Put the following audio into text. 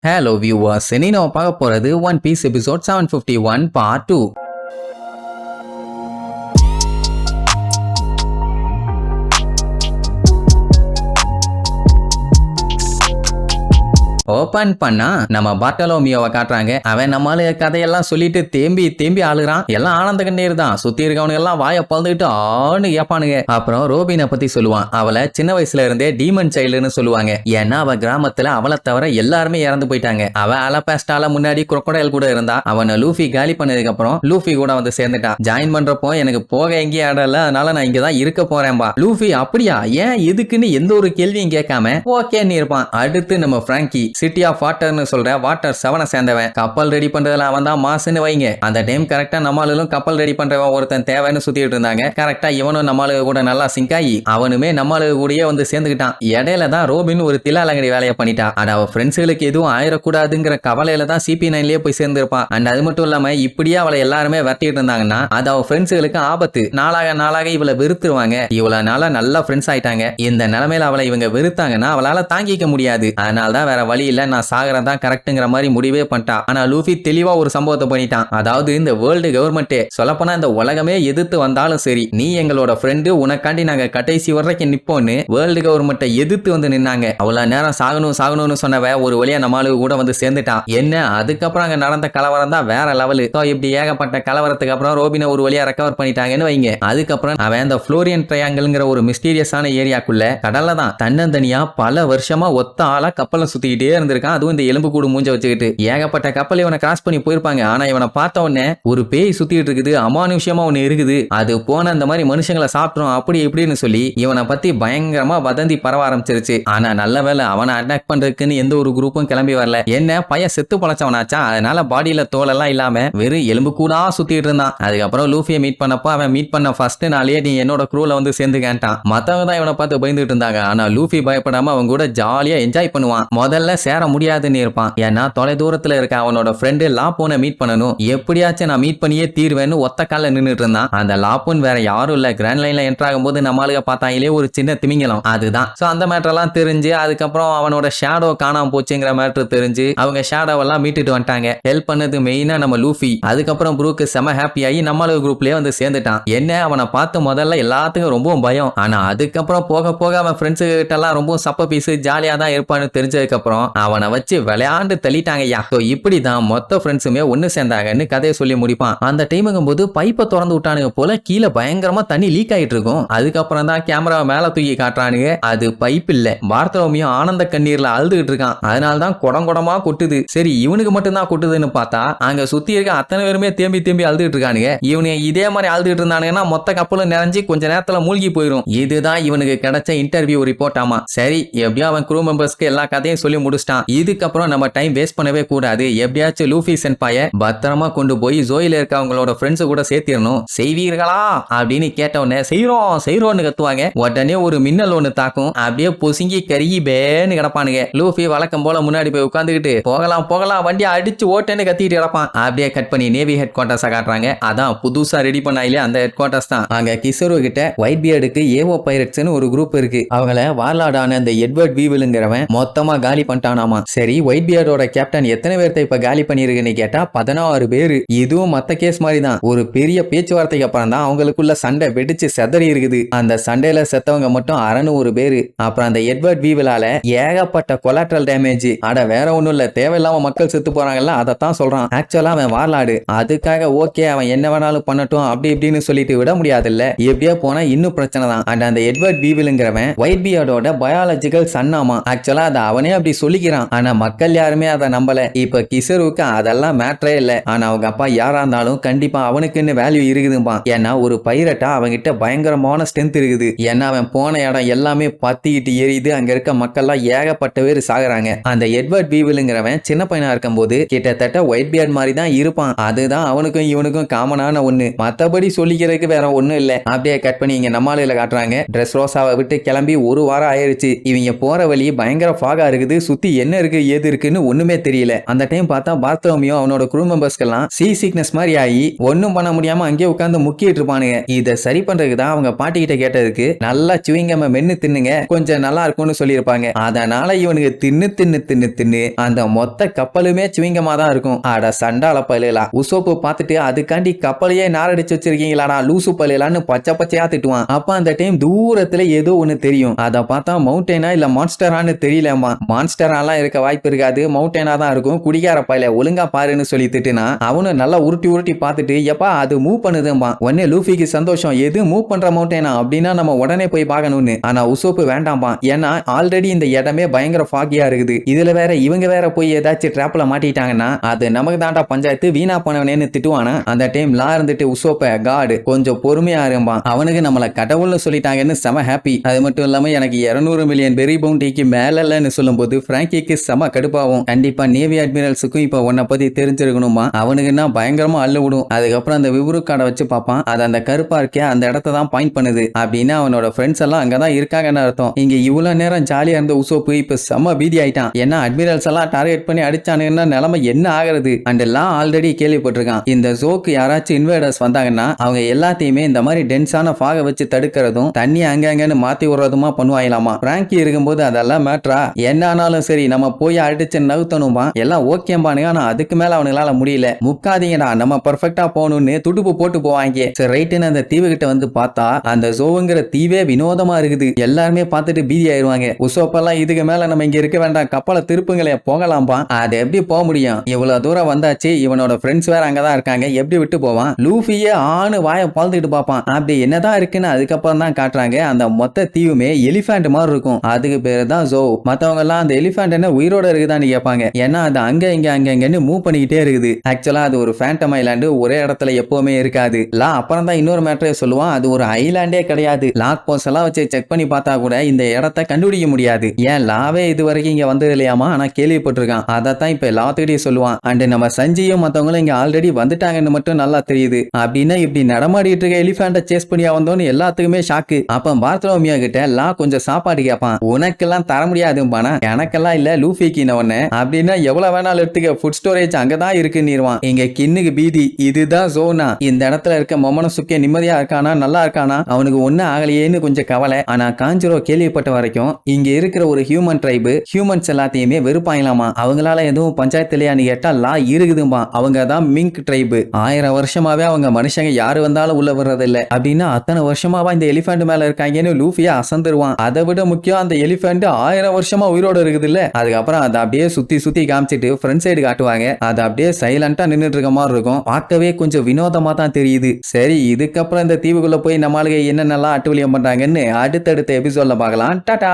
Hello viewers, இனி நம்ம பார்க்க போறது one piece episode 751 part 2. Open பண்ணா நம்ம பார்டலோமியோவை காட்டுறாங்க. அவன் நம்மள கதையெல்லாம் சொல்லிட்டு தேம்பி தேம்பி ஆளுறான். எல்லாம் ஆனந்த கண்ணீர் தான். சுத்தி இருக்கவனுங்க எல்லாம் வாயை பழுந்துக்கிட்டு ஆன்னு ஏப்பானுங்க. அப்புறம் ரோபினை பத்தி சொல்லுவான். அவளை சின்ன வயசுல இருந்தே டீமன் சைல்டுன்னு சொல்லுவாங்க. ஏன்னா அவ கிராமத்துல அவளை தவிர எல்லாருமே இறந்து போயிட்டாங்க. அவ அலபாஸ்டால முன்னாடி குரோக்கடைல் கூட இருந்தா. அவனை லூஃபி காலி பண்ணதுக்கு அப்புறம் லூஃபி கூட வந்து சேர்ந்துட்டான். ஜாயின் பண்றப்போ எனக்கு போக எங்கேயும் ஆடல, அதனால நான் இங்கதான் இருக்க போறேன்பா. லூஃபி அப்படியா, ஏன் எதுக்குன்னு எந்த ஒரு கேள்வியும் கேட்காம ஓகேன்னு இருப்பான். அடுத்து நம்ம பிராங்கி சிட்டி ஆஃப் வாட்டர்னு சொல்ற வாட்டர் 7 சேர்ந்தவன். கப்பல் ரெடி பண்றதுல அவன் தான் மாசுன்னு வைங்க. அந்த டைம் கரெக்டா நம்மளும் கப்பல் ரெடி பண்றவன் ஒருத்தன் தேவைன்னு சுத்திட்டு இருந்தாங்க. கரெக்டா இவனும் நம்மளுக்கு கூட நல்லா சிங்க் ஆகி அவனுமே நம்மளுக்கு கூடயே வந்து சேர்ந்துக்கிட்டான். இடையில தான் ரோபின் ஒரு தில்லாலங்கடி வேலையை பண்ணிட்டா. அது அவ ஃப்ரெண்ட்ஸுகளுக்கு எதுவும் ஆயிடக்கூடாதுங்கிற கவலையில தான் CP9லயே போய் சேர்ந்திருப்பான். அண்ட் அது மட்டும் இல்லாம இப்படியே அவளை எல்லாருமே வரட்டிட்டு இருந்தாங்கன்னா அது அவ ஃப்ரெண்ட்ஸுகளுக்கு ஆபத்து. நாளாக இவளை வெறுத்துருவாங்க. இவளனால நல்லா ஃப்ரெண்ட்ஸ் ஆயிட்டாங்க. இந்த நிலைமையில அவளை இவங்க வெறுத்தாங்கன்னா அவளால தாங்கிக்க முடியாது. அதனாலதான் வேற வழி இல்ல, நான் சாகறதான் கரெக்ட்ங்கிற மாதிரி முடிவே பண்ணிட்டா. ஆனா லூஃபி தெளிவா ஒரு சம்பவத்தை பண்ணிட்டான். அதாவது இந்த வேர்ல்டு கவர்மெண்ட் சொல்லப்போனா இந்த உலகமே எதிர்த்து வந்தாலும் சரி, நீ எங்களோட ஃப்ரெண்டு, உனக்காண்டி நாங்க கடைசி வரைக்கும் நிப்போன்னு வேர்ல்டு கவர்மெண்ட்டை எதிர்த்து வந்து நின்னாங்க. அவ்வளவு நேரம் சாகணும்னு சொன்னவ ஒரு வழியா நம்மளுக்கு கூட வந்து சேர்ந்துட்டான். என்ன அதுக்கப்புறம் அங்க நடந்த கலவரம் தான் வேற லெவலு. இப்படி ஏகப்பட்ட கலவரத்துக்கு அப்புறம் ரோபினை ஒரு வழியா ரெக்கவர் பண்ணிட்டாங்கன்னு வைங்க. அதுக்கப்புறம் அவன் அந்த புளோரியன் ட்ரையாங்கிள்ங்கிற ஒரு மிஸ்டீரியஸான ஏரியாக்குள்ள கடல்ல தான் தன்னந்தனியா பல வருஷமா ஒத்த ஆளா கப்பலை சுத்திக்கிட்டே இருந்திருக்கான். அதுவும் இந்த எலும்பு கூடு மூஞ்ச வச்சுக்கிட்டு ஏகப்பட்ட கப்பல் இவனை கிராஸ் பண்ணி போயிருப்பாங்க. ஆனா இவனை பார்த்த உடனே ஒரு பேய் சுத்திட்டு இருக்குது, அமானுஷ்யமா ஒண்ணு இருக்குது, அது போன அந்த மாதிரி மனுஷங்களை சாப்பிட்றோம் அப்படி இப்படின்னு சொல்லி இவனை பத்தி பயங்கரமா வதந்தி பரவ ஆரம்பிச்சிருச்சு. ஆனா நல்ல வேலை அவனை அட்டாக் பண்றதுக்குன்னு எந்த ஒரு குரூப்பும் கிளம்பி வரல. என்ன பையன் செத்து பொழைச்சவனாச்சா, அதனால பாடியில தோலெல்லாம் இல்லாம வெறும் எலும்பு கூடா சுத்திட்டு இருந்தான். அதுக்கப்புறம் லூஃபியை மீட் பண்ணப்போ அவன் மீட் பண்ண ஃபர்ஸ்ட் நாளே நீ என்னோட க்ரூல வந்து சேர்ந்துக்கான்ட்டான். மத்தவங்க தான் இவனை பார்த்து பயந்துட்டு இருந்தாங்க. ஆனா லூஃபி பயப்படாம அவங்க கூட ஜாலியா என்ஜாய் பண்ணுவான். முதல்ல சேர முடியாதுன்னு இருப்பான். ஏன்னா தொலை தூரத்துல இருக்க அவனோட ஃப்ரெண்டு லாப்போனை மீட் பண்ணணும், எப்படியாச்சும் நான் மீட் பண்ணியே தீர்வேன்னு ஒத்த கால நின்றுட்டு இருந்தான். அந்த லாப்போன் வேற யாரும் இல்ல, கிராண்ட் லைன்ல என்டர் ஆகும்போது நம்மளுக்கு பார்த்தாங்களே ஒரு சின்ன திமிங்கலம், அதுதான். சோ அந்த மேட்டர்லாம் தெரிஞ்சு அதுக்கப்புறம் அவனோட ஷேடோ காணாம போச்சுங்கிற மேட்டர் தெரிஞ்சு அவங்க ஷேடோவெல்லாம் மீட்டுட்டு வந்துட்டாங்க. ஹெல்ப் பண்ணது மெயினா நம்ம லூஃபி. அதுக்கப்புறம் ப்ரூக்கு செம ஹாப்பி ஆகி நம்மளுக்கு குரூப்லயே வந்து சேர்ந்துட்டான். என்ன அவனை பார்த்து முதல்ல எல்லாத்துக்கும் ரொம்ப பயம். ஆனா அதுக்கப்புறம் போக போக அவன் ஃப்ரெண்ட்ஸு கிட்ட எல்லாம் ரொம்ப சப்ப பீஸ் ஜாலியா தான் இருப்பான்னு தெரிஞ்சதுக்கு அப்புறம் அவனை வச்சு விளையாண்டு தள்ளிட்டாங்க. இப்படிதான் மொத்த ஃப்ரெண்ட்ஸுமே ஒன்னு சேர்ந்தாங்கன்னு கதையை சொல்லி முடிப்பான். அந்த டைமுங்கும் போது பைப்பை திறந்து விட்டானுங்க போல, கீழே பயங்கரமா தண்ணி லீக் ஆயிட்டு இருக்கும். அதுக்கப்புறம் தான் கேமராவை மேல தூக்கி காட்டுறானுங்க. அது பைப் இல்ல, பார்த்தலோமியும் ஆனந்த கண்ணீர்ல அழுதுகிட்டு இருக்கான். அதனாலதான் குடமா கொட்டுது. சரி இவனுக்கு மட்டும் தான் கொட்டுதுன்னு பார்த்தா அங்க சுத்தி இருக்க அத்தனை பேருமே தேம்பி தேம்பி அழுதுகிட்டு இருக்கானுங்க. இவனுங்க இதே மாதிரி அழுதுகிட்டு இருந்தானுங்கன்னா மொத்த கப்பலும் நிறைஞ்சு கொஞ்ச நேரத்துல மூழ்கி போயிடும். இதுதான் இவனுக்கு கிடைச்ச இன்டர்வியூ ரிப்போர்ட். ஆமா சரி, எப்படியோ அவன் க்ரூ மெம்பர்ஸ்க்கு எல்லா கதையும் சொல்லி முடிச்சிட்டான். இதுக்கப்புறம் நம்ம டைம் வேஸ்ட் பண்ணவே கூடாது. எப்படியாச்சும் லூஃபி சென்பாய பத்திரமா கொண்டு போய் ஜோயில இருக்க அவங்களோட ஃப்ரெண்ட்ஸ் கூட சேர்த்திடணும். செய்வீர்களா அப்படின்னு கேட்ட உடனே செய்றோம்னு கத்துவாங்க. உடனே ஒரு மின்னல் ஒண்ணு தாக்கும். அப்படியே பொசுங்கி கருகி பேன்னு கிடப்பானுங்க. லூஃபி வழக்கம் போல முன்னாடி போய் உட்காந்துக்கிட்டு போகலாம் வண்டியை அடிச்சு ஓட்டேன்னு கத்திட்டு கிடப்பான். அப்படியே கட் பண்ணி நேவி ஹெட் குவார்டர்ஸ் காட்டுறாங்க. அதான் புதுசா ரெடி பண்ணாயிலே அந்த ஹெட் குவார்டர்ஸ் தான். அங்க கிசரு கிட்ட ஒயிட் பியர்டுக்கு ஏவோ பைரட்ஸ்னு ஒரு குரூப் இருக்கு. அவங்கள வார்லாடான அந்த எட்வர்ட் வீவிலுங்கிறவன் மொத்தமா காலி பண்ணிட்டானாமா. சரி ஒயிட் பியர்டோட கேப்டன் எத்தனை பேர்த்த இப்ப காலி பண்ணிருக்குன்னு கேட்டா 16 பேரு. இதுவும் மத்த கேஸ் மாதிரி தான். ஒரு பெரிய பேச்சுவார்த்தைக்கு அப்புறம் தான் அவங்களுக்குள்ள சண்டை வெடிச்சு செதறி இருக்குது. அந்த சண்டையில செத்தவங்க மட்டும் 600 பேரு. அப்புறம் அந்த எட்வர்ட் வீவிலால ஏகப்பட்ட கொலாட்ரல் டேமேஜ். அட வேற ஒண்ணும் இல்ல, தேவையில்லாம மக்கள் செத்து போறாங்கல்ல, அதத்தான் சொல்றான். ஆக்சுவலா அவன் வார்லாடு, அதுக்காக ஓகே அவன் என்ன வேணாலும் பண்ணட்டும் அப்படி இப்படின்னு சொல்லிட்டு விட முடியாது இல்ல. எப்படியா போனா இன்னும் பிரச்சனை தான். அண்ட் அந்த எட்வர்ட் வீவிலுங்கிறவன் ஒயிட் பியர்டோட பயாலஜிக்கல் சன்னாமா. ஆக்சுவலா அதை அவனே அப்படி சொல்லிக்கிறான். ஆனா மக்கள் யாருமே அதை நம்பல. இப்ப கிசருக்கு அதெல்லாம் மேட்டரே இல்ல. ஆனா அவங்க அப்பா யாரா இருந்தாலும் கண்டிப்பா அவனுக்குன்னு வேல்யூ இருக்குதுப்பா. ஏன்னா ஒரு பைரட்டா அவங்கிட்ட பயங்கரமான ஸ்ட்ரென்த் இருக்குது. ஏன்னா அவன் போன இடம் எல்லாமே பத்திக்கிட்டு எரியுது. அங்க இருக்க மக்கள்லாம் ஏகப்பட்ட பேர் சாகுறாங்க. அந்த எட்வர்ட் வீவிலுங்கிறவன் சின்ன பையனா இருக்கும் போது கிட்டத்தட்ட ஒயிட் பியர்ட் மாதிரி தான் இருப்பான். அதுதான் அவனுக்கும் இவனுக்கும் காமனான ஒண்ணு. மத்தபடி சொல்லிக்கிறதுக்கு வேற ஒண்ணும் இல்ல. அப்படியே கட் பண்ணி இங்க நம்மாலையில காட்டுறாங்க. ட்ரெஸ் ரோசாவை விட்டு கிளம்பி ஒரு வாரம் ஆயிருச்சு. இவங்க போற வழி பயங்கர ஃபாகா இருக்குது. சுத்தி சுத்தி என்ன இருக்கு ஏது இருக்குன்னு ஒண்ணுமே தெரியல. அந்த டைம் பார்த்தா பார்த்தோமியோ அவனோட குரூ மெம்பர்ஸ்க்கெல்லாம் சீக்னஸ் மாதிரி ஆகி ஒன்னும் பண்ண முடியாம அங்கேயே உட்கார்ந்து முக்கிட்டு இருப்பானுங்க. இதை சரி பண்றதுக்கு தான் அவங்க பாட்டி கிட்ட கேட்டதுக்கு நல்லா சுவிங்கம மென்னு தின்னுங்க கொஞ்சம் நல்லா இருக்கும்னு சொல்லியிருப்பாங்க. அதனால இவனுக்கு தின்னு தின்னு தின்னு தின்னு அந்த மொத்த கப்பலுமே சுவிங்கமா தான் இருக்கும். அட சண்டால பயிலா உசோப்பு பார்த்துட்டு அதுக்காண்டி கப்பலையே நாரடிச்சு வச்சிருக்கீங்களாடா லூசு பயிலான்னு பச்சை பச்சையா திட்டுவான். அப்ப அந்த டைம் தூரத்துல ஏதோ ஒண்ணு தெரியும். அதை பார்த்தா மவுண்டேனா இல்ல மான்ஸ்டரான்னு தெரியலமா. மான்ஸ்டராலாம் இருக்க வாய்ப்பு இருக்காது, மவுண்டேனா தான் இருக்கும். குடிகார பயில ஒழுங்கா பாருன்னு சொல்லி திட்டுனா அவனும் நல்லா உருட்டி உருட்டி பார்த்துட்டு எப்பா அது மூவ் பண்ணுதும்பா. உடனே லூஃபிக்கு சந்தோஷம், எது மூவ் பண்ற மவுண்டேனா அப்படின்னா நம்ம உடனே போய் பார்க்கணும்னு. ஆனா உசோப்பு வேண்டாம்பா, ஏன்னா ஆல்ரெடி இந்த இடமே பயங்கர ஃபாகியா இருக்குது. இதுல வேற இவங்க வேற போய் ஏதாச்சும் டிராப்ல மாட்டிட்டாங்கன்னா அது நமக்கு தாண்டா பஞ்சாயத்து, வீணா பண்ணவனேன்னு திட்டுவானா. அந்த டைம் லா இருந்துட்டு உசோப்ப காடு கொஞ்சம் பொறுமையா இருப்பான், அவனுக்கு நம்மள கடவுள்னு சொல்லிட்டாங்கன்னு செம ஹாப்பி. அது மட்டும் இல்லாம எனக்கு 200 மில்லியன் பெரி பவுண்டிக்கு மேல இல்லன்னு சொல்லும் போது பிராங்கிக்கு செம கடுப்பாகும். கண்டிப்பா நேவி அட்மிரல்ஸுக்கும் இப்ப உன்னை பத்தி தெரிஞ்சிருக்கணுமா, அவனுக்குன்னா பயங்கரமா அள்ளு விடும். அதுக்கப்புறம் அந்த விபுரு கார்டை வச்சு பார்ப்பான், அது அந்த கருப்பா இருக்கே அந்த இடத்த தான் பாயிண்ட் பண்ணுது அப்படின்னு அவனோட ஃப்ரெண்ட்ஸ் எல்லாம் அங்கதான் இருக்காங்கன்னு அர்த்தம். இங்க இவ்வளவு நேரம் ஜாலியா இருந்த உசோப்பு இப்ப செம பீதி ஆயிட்டான். ஏன்னா அட்மிரல்ஸ் எல்லாம் டார்கெட் பண்ணி அடிச்சானுங்கன்னா நிலைமை என்ன ஆகுறது. அண்ட் எல்லாம் ஆல்ரெடி கேள்விப்பட்டிருக்கான், இந்த ஜோக்கு யாராச்சும் இன்வேடர்ஸ் வந்தாங்கன்னா அவங்க எல்லாத்தையுமே இந்த மாதிரி டென்ஸான ஃபாக வச்சு தடுக்கிறதும் தண்ணி அங்கங்கன்னு மாத்தி விடுறதுமா பண்ணுவாங்களாமா. பிராங்கி இருக்கும்போது அதெல்லாம் மேட்ரா, என்ன ஆனாலும் சரி நம்ம போய் அடிச்சு நவுத்தணுமா, எல்லாம் ஓகேம்பானுங்க. ஆனா அதுக்கு மேல அவனுங்களால முடியல. முக்காதீங்கடா நம்ம பர்ஃபெக்டா போகணும்னு துடுப்பு போட்டு போவாங்க. சரி ரைட்டுன்னு அந்த தீவு கிட்ட வந்து பார்த்தா அந்த ஜோவுங்கிற தீவே வினோதமா இருக்குது. எல்லாருமே பார்த்துட்டு பீதி ஆயிருவாங்க. உசோப்பெல்லாம் இதுக்கு மேல நம்ம இங்க இருக்க வேண்டாம், கப்பலை திருப்புங்களே போகலாம்பா. அது எப்படி போக முடியும், இவ்வளவு தூரம் வந்தாச்சு, இவனோட ஃப்ரெண்ட்ஸ் வேற அங்கதான் இருக்காங்க, எப்படி விட்டு போவான். லூஃபியே ஆணு வாயை பழந்துட்டு பார்ப்பான். அப்படி என்னதான் இருக்குன்னு அதுக்கப்புறம் தான் காட்டுறாங்க. அந்த மொத்த தீவுமே எலிஃபண்ட் மாதிரி இருக்கும், அதுக்கு பேரு தான் ஜோ. மத்தவங்க எல்லாம் அந்த எலிஃபண்ட் என்ன உயிரோட இருக்குதான்னு கேட்பாங்க, ஏன்னா அது அங்க இங்கன்னு மூவ் பண்ணிக்கிட்டே இருக்குது. ஆக்சுவலா அது ஒரு ஃபேண்டம் ஐலாண்டு, ஒரே இடத்துல எப்பவுமே இருக்காது. லா அப்புறம் தான் இன்னொரு மேட்டரே சொல்லுவான், அது ஒரு ஐலாண்டே கிடையாது. லாக் போஸ்ட் எல்லாம் வச்சு செக் பண்ணி பார்த்தா கூட இந்த இடத்த கண்டுபிடிக்க முடியாது. ஏன் லாவே இது வரைக்கும் இங்க வந்தது இல்லையாமா, ஆனா கேள்விப்பட்டிருக்கான். அதைத்தான் இப்ப எல்லாத்துக்கிட்டே சொல்லுவான். அண்ட் நம்ம சஞ்சியும் மத்தவங்களும் இங்க ஆல்ரெடி வந்துட்டாங்கன்னு மட்டும் நல்லா தெரியுது. அப்படின்னா இப்படி நடமாடிட்டு இருக்க எலிஃபண்ட சேஸ் பண்ணியா வந்தோன்னு எல்லாத்துக்குமே ஷாக்கு. அப்ப பார்த்தோமியா கிட்ட லா கொஞ்சம் சாப்பாடு கேட்பான். உனக்கெல்லாம் தர முடியாதும்பானா, எனக்கெல்லாம் இல்ல லூஃபிக்கு ஒண்ணு அப்படின்னா எவ்வளவு வேணாலும் எடுத்துக்க, ஃபுட் ஸ்டோரேஜ் அங்கதான் இருக்குன்னுவான். இங்க கின்னுக்கு பீதி, இதுதான் ஜோனா. இந்த இடத்துல இருக்க மொமனசுக்கே நிம்மதியா இருக்கானா, நல்லா இருக்கானா, அவனுக்கு ஒண்ணு ஆகலையேன்னு கொஞ்சம் கவலை. ஆனா காஞ்சிரோ கேள்விப்பட்ட வரைக்கும் இங்க இருக்கிற ஒரு ஹியூமன் ட்ரைபு ஹியூமன்ஸ் எல்லாத்தையுமே வெறுப்பாங்களாமா. அவங்களால எதுவும் பஞ்சாயத்துலயான்னு கேட்டா லா இருக்குதும்பா. அவங்க தான் மிங்க் ட்ரைபு. 1000 வருஷமாவே அவங்க மனுஷங்க யாரு வந்தாலும் உள்ள வர்றது இல்ல அப்படின்னா அத்தனை வருஷமாவா இந்த எலிஃபண்ட் மேல இருக்காங்கன்னு லூஃபியா அசந்துருவான். அதை விட முக்கியம் அந்த எலிஃபண்ட் 1000 வருஷமா உயிரோட இருக்குது இல்ல. அதுக்கப்புறம் அதை அப்படியே சுத்தி சுத்தி காமிச்சிட்டு ஃப்ரண்ட் சைடு காட்டுவாங்க. அது அப்படியே சைலண்டா நின்னுட்டு இருக்க மாதிரி இருக்கும். பார்க்கவே கொஞ்சம் வினோதமா தான் தெரியுது. சரி இதுக்கப்புறம் இந்த தீவுக்குள்ள போய் நம்மளுக்கு என்னென்னலாம் அட்டுவலியம் பண்றாங்கன்னு அடுத்தடுத்த எபிசோட்ல பார்க்கலாம். டாடா.